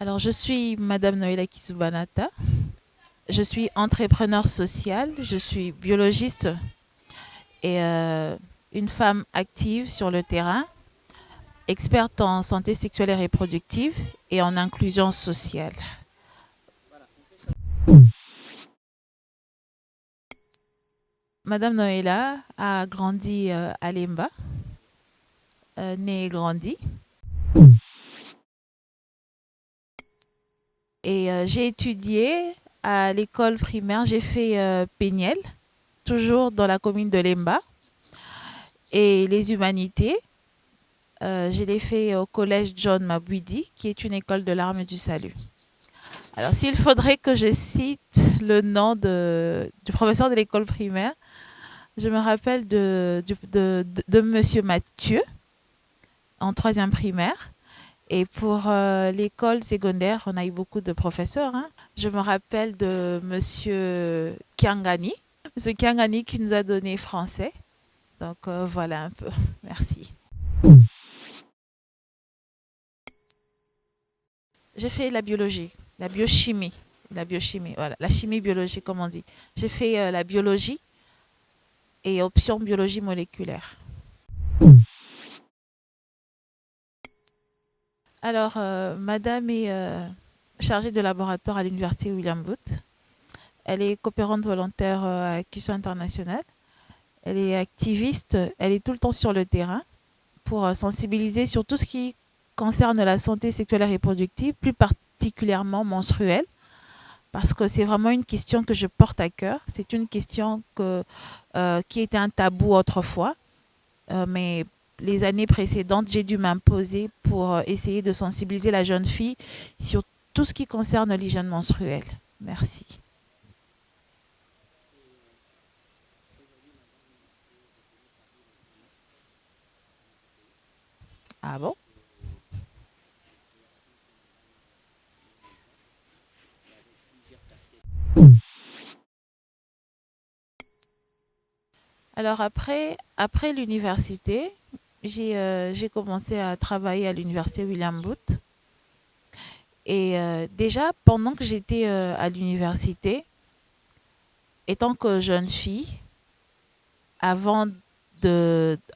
Alors, je suis Madame Noëlla Kisubanata. Je suis entrepreneur social, je suis biologiste et une femme active sur le terrain, experte en santé sexuelle et reproductive et en inclusion sociale. Madame Noëlla a grandi à Lemba, née et grandie. Et j'ai étudié à l'école primaire, j'ai fait Péniel, toujours dans la commune de Lemba, et les humanités. Je l'ai fait au collège John Mabwidi, qui est une école de l'arme du salut. Alors, s'il faudrait que je cite le nom du professeur de l'école primaire, je me rappelle de Monsieur Mathieu, en troisième primaire. Et pour l'école secondaire, on a eu beaucoup de professeurs, hein. Je me rappelle de Monsieur Kiangani, Monsieur Kiangani qui nous a donné français. Donc voilà un peu. Merci. J'ai fait la biologie, la biochimie, voilà, la chimie biologie comme on dit. J'ai fait la biologie et option biologie moléculaire. Alors, madame est chargée de laboratoire à l'université William Booth. Elle est coopérante volontaire à QC International. Elle est activiste, elle est tout le temps sur le terrain pour sensibiliser sur tout ce qui concerne la santé sexuelle et reproductive, plus particulièrement menstruelle, parce que c'est vraiment une question que je porte à cœur. C'est une question qui était un tabou autrefois, mais les années précédentes, j'ai dû m'imposer pour essayer de sensibiliser la jeune fille sur tout ce qui concerne l'hygiène menstruelle. Merci. Ah bon? Alors après l'université, j'ai commencé à travailler à l'université William Booth. Et déjà, pendant que j'étais à l'université, étant que jeune fille, avant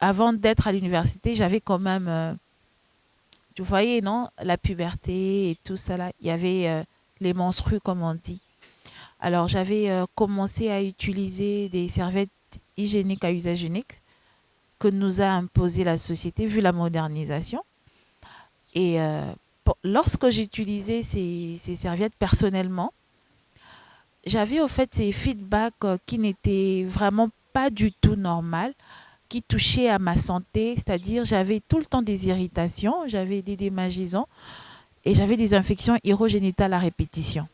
avant d'être à l'université, j'avais quand même, vous voyez, non, la puberté et tout ça là. Il y avait les menstrues, comme on dit. Alors j'avais commencé à utiliser des serviettes hygiéniques à usage unique que nous a imposé la société vu la modernisation. Et lorsque j'utilisais ces serviettes personnellement, j'avais au fait ces feedbacks qui n'étaient vraiment pas du tout normaux, qui touchaient à ma santé, c'est-à-dire j'avais tout le temps des irritations, j'avais des démangeaisons et j'avais des infections urogénitales à répétition.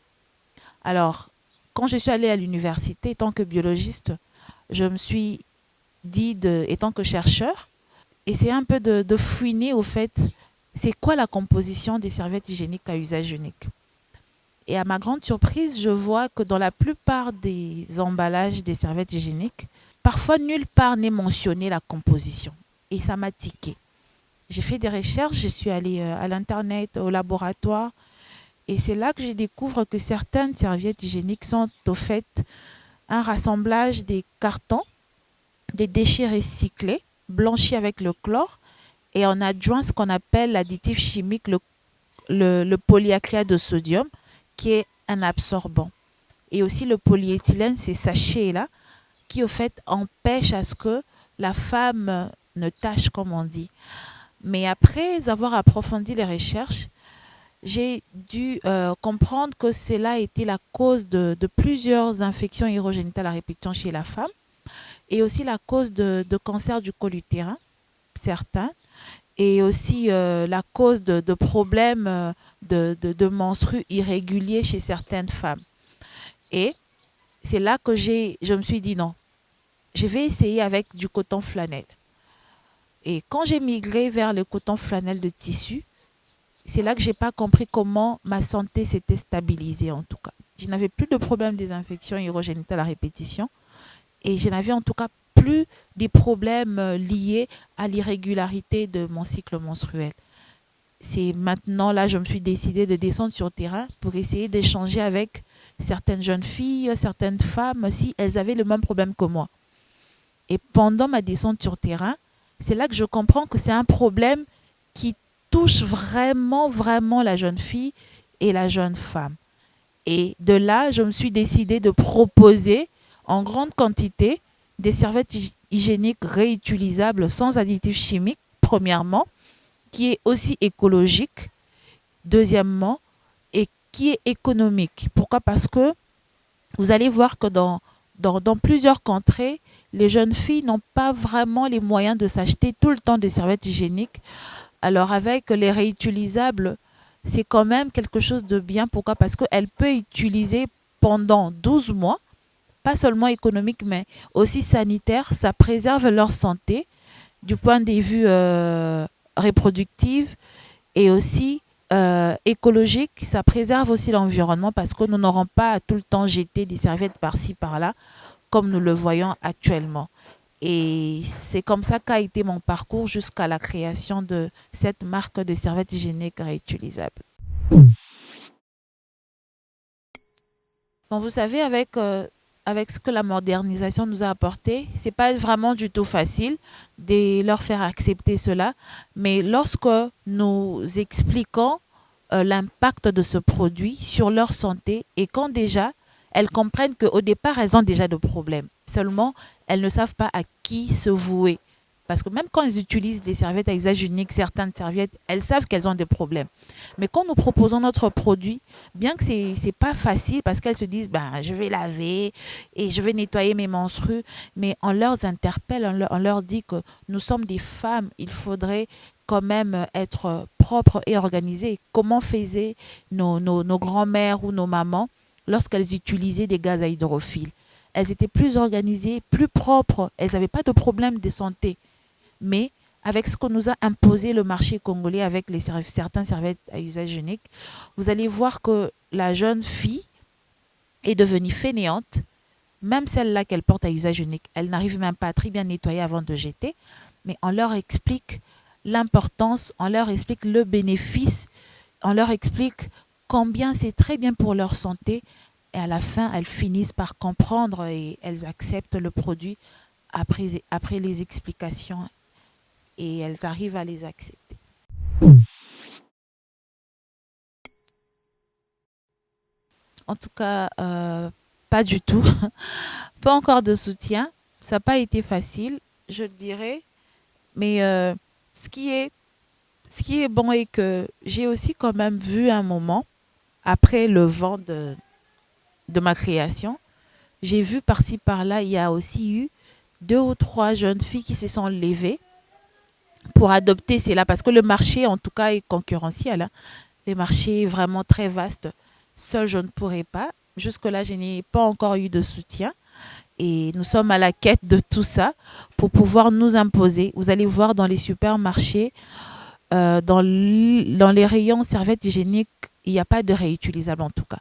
Alors, quand je suis allée à l'université, en tant que biologiste, je me suis dit, étant que chercheur, essayer un peu de fouiner au fait, c'est quoi la composition des serviettes hygiéniques à usage unique. Et à ma grande surprise, je vois que dans la plupart des emballages des serviettes hygiéniques, parfois nulle part n'est mentionné la composition. Et ça m'a tiqué. J'ai fait des recherches, je suis allée à l'internet, au laboratoire, et c'est là que je découvre que certaines serviettes hygiéniques sont au fait un rassemblage des cartons, des déchets recyclés, blanchis avec le chlore, et on adjoint ce qu'on appelle l'additif chimique, le polyacrylate de sodium, qui est un absorbant. Et aussi le polyéthylène, ces sachets-là, qui au fait empêchent à ce que la femme ne tâche, comme on dit. Mais après avoir approfondi les recherches, j'ai dû comprendre que cela était la cause de plusieurs infections urogénitales à répétition chez la femme et aussi la cause de cancer du col utérin, certains, et aussi la cause de problèmes de menstrues irréguliers chez certaines femmes. Et c'est là que je me suis dit non, je vais essayer avec du coton flanelle. Et quand j'ai migré vers le coton flanelle de tissu, c'est là que j'ai pas compris comment ma santé s'était stabilisée en tout cas. Je n'avais plus de problème des infections urogénitales à répétition et je n'avais en tout cas plus des problèmes liés à l'irrégularité de mon cycle menstruel. c'est maintenant, là, je me suis décidée de descendre sur le terrain pour essayer d'échanger avec certaines jeunes filles, certaines femmes, si elles avaient le même problème que moi. Et pendant ma descente sur le terrain, c'est là que je comprends que c'est un problème qui touche vraiment, vraiment la jeune fille et la jeune femme. Et de là, je me suis décidée de proposer en grande quantité des serviettes hygiéniques réutilisables sans additifs chimiques, premièrement, qui est aussi écologique, deuxièmement, et qui est économique. Pourquoi? Parce que vous allez voir que dans plusieurs contrées, les jeunes filles n'ont pas vraiment les moyens de s'acheter tout le temps des serviettes hygiéniques. Alors avec les réutilisables, c'est quand même quelque chose de bien. Pourquoi? Parce qu'elle peut utiliser pendant 12 mois, pas seulement économique, mais aussi sanitaire. Ça préserve leur santé du point de vue reproductif et aussi écologique. Ça préserve aussi l'environnement parce que nous n'aurons pas à tout le temps jeter des serviettes par-ci, par-là, comme nous le voyons actuellement. Et c'est comme ça qu'a été mon parcours jusqu'à la création de cette marque de serviettes hygiéniques réutilisables. Bon, vous savez, avec ce que la modernisation nous a apporté, c'est pas vraiment du tout facile de leur faire accepter cela. Mais lorsque nous expliquons l'impact de ce produit sur leur santé et quand déjà elles comprennent qu'au départ, elles ont déjà de problèmes. Seulement, elles ne savent pas à qui se vouer. Parce que même quand elles utilisent des serviettes à usage unique, certaines serviettes, elles savent qu'elles ont des problèmes. Mais quand nous proposons notre produit, bien que c'est pas facile parce qu'elles se disent ben je vais laver et je vais nettoyer mes menstrues, mais on leur interpelle, on leur dit que nous sommes des femmes, il faudrait quand même être propre et organisé. Comment faisaient nos grands-mères ou nos mamans lorsqu'elles utilisaient des gaz à hydrophile? Elles étaient plus organisées, plus propres, elles n'avaient pas de problème de santé. Mais avec ce que nous a imposé le marché congolais avec certains serviettes à usage unique, vous allez voir que la jeune fille est devenue fainéante, même celle-là qu'elle porte à usage unique. Elle n'arrive même pas à très bien nettoyer avant de jeter, mais on leur explique l'importance, on leur explique le bénéfice, on leur explique combien c'est très bien pour leur santé. Et à la fin, elles finissent par comprendre et elles acceptent le produit après les explications et elles arrivent à les accepter. En tout cas, pas du tout. Pas encore de soutien. Ça n'a pas été facile, je le dirais. Mais ce qui est, ce qui est bon est que j'ai aussi quand même vu un moment, après le vent de ma création, j'ai vu par-ci par-là, il y a aussi eu deux ou trois jeunes filles qui se sont levées pour adopter cela. Parce que le marché, en tout cas, est concurrentiel, hein. Le marché est vraiment très vaste. Seul, je ne pourrais pas. Jusque-là, je n'ai pas encore eu de soutien. Et nous sommes à la quête de tout ça pour pouvoir nous imposer. Vous allez voir dans les supermarchés, dans les rayons serviettes hygiéniques, il n'y a pas de réutilisable en tout cas.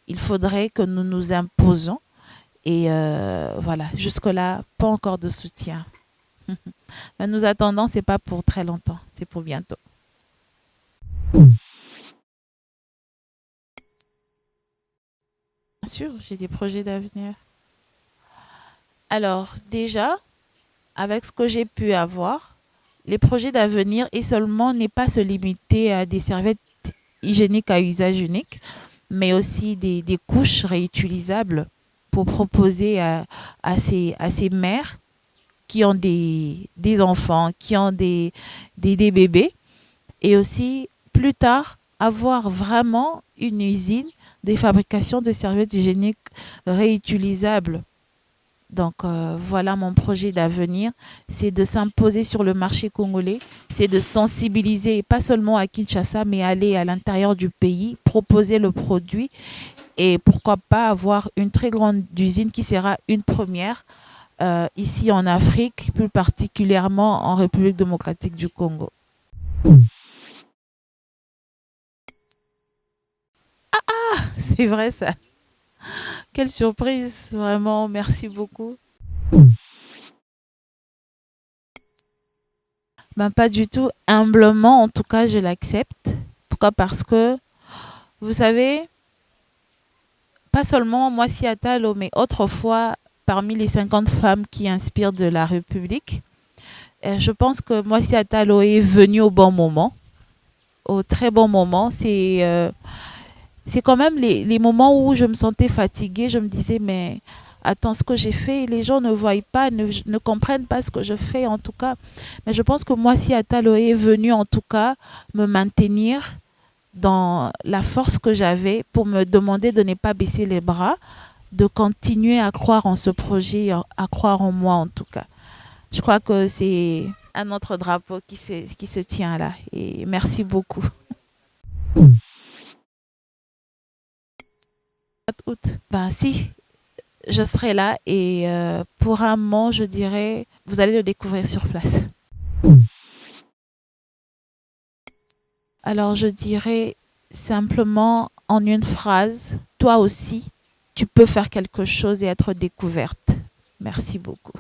Il faudrait que nous nous imposons. Et voilà, jusque-là, pas encore de soutien. Mais nous attendons, c'est pas pour très longtemps, c'est pour bientôt. Bien sûr, j'ai des projets d'avenir. Alors, déjà, avec ce que j'ai pu avoir, les projets d'avenir et seulement n'est pas se limiter à des serviettes hygiéniques à usage unique, mais aussi des couches réutilisables pour proposer à ces mères qui ont des enfants, qui ont des bébés, et aussi plus tard avoir vraiment une usine de fabrication de serviettes hygiéniques réutilisables. Donc voilà mon projet d'avenir, c'est de s'imposer sur le marché congolais, c'est de sensibiliser pas seulement à Kinshasa, mais aller à l'intérieur du pays, proposer le produit et pourquoi pas avoir une très grande usine qui sera une première ici en Afrique, plus particulièrement en République démocratique du Congo. C'est vrai ça. Quelle surprise, vraiment, merci beaucoup. Ben, pas du tout. Humblement, en tout cas, je l'accepte. Pourquoi? Parce que, vous savez, pas seulement Moissi Atalo, mais autrefois, parmi les 50 femmes qui inspirent de la République, je pense que Moissi Atalo est venue au bon moment, au très bon moment. C'est quand même les moments où je me sentais fatiguée, je me disais, mais attends, ce que j'ai fait, les gens ne voient pas, ne comprennent pas ce que je fais en tout cas. Mais je pense que Moissi Atalo est venu en tout cas me maintenir dans la force que j'avais pour me demander de ne pas baisser les bras, de continuer à croire en ce projet, à croire en moi en tout cas. Je crois que c'est un autre drapeau qui se tient là. Et merci beaucoup. Août. Ben si, je serai là et pour un moment, je dirais, vous allez le découvrir sur place. Alors je dirais simplement en une phrase, toi aussi, tu peux faire quelque chose et être découverte. Merci beaucoup.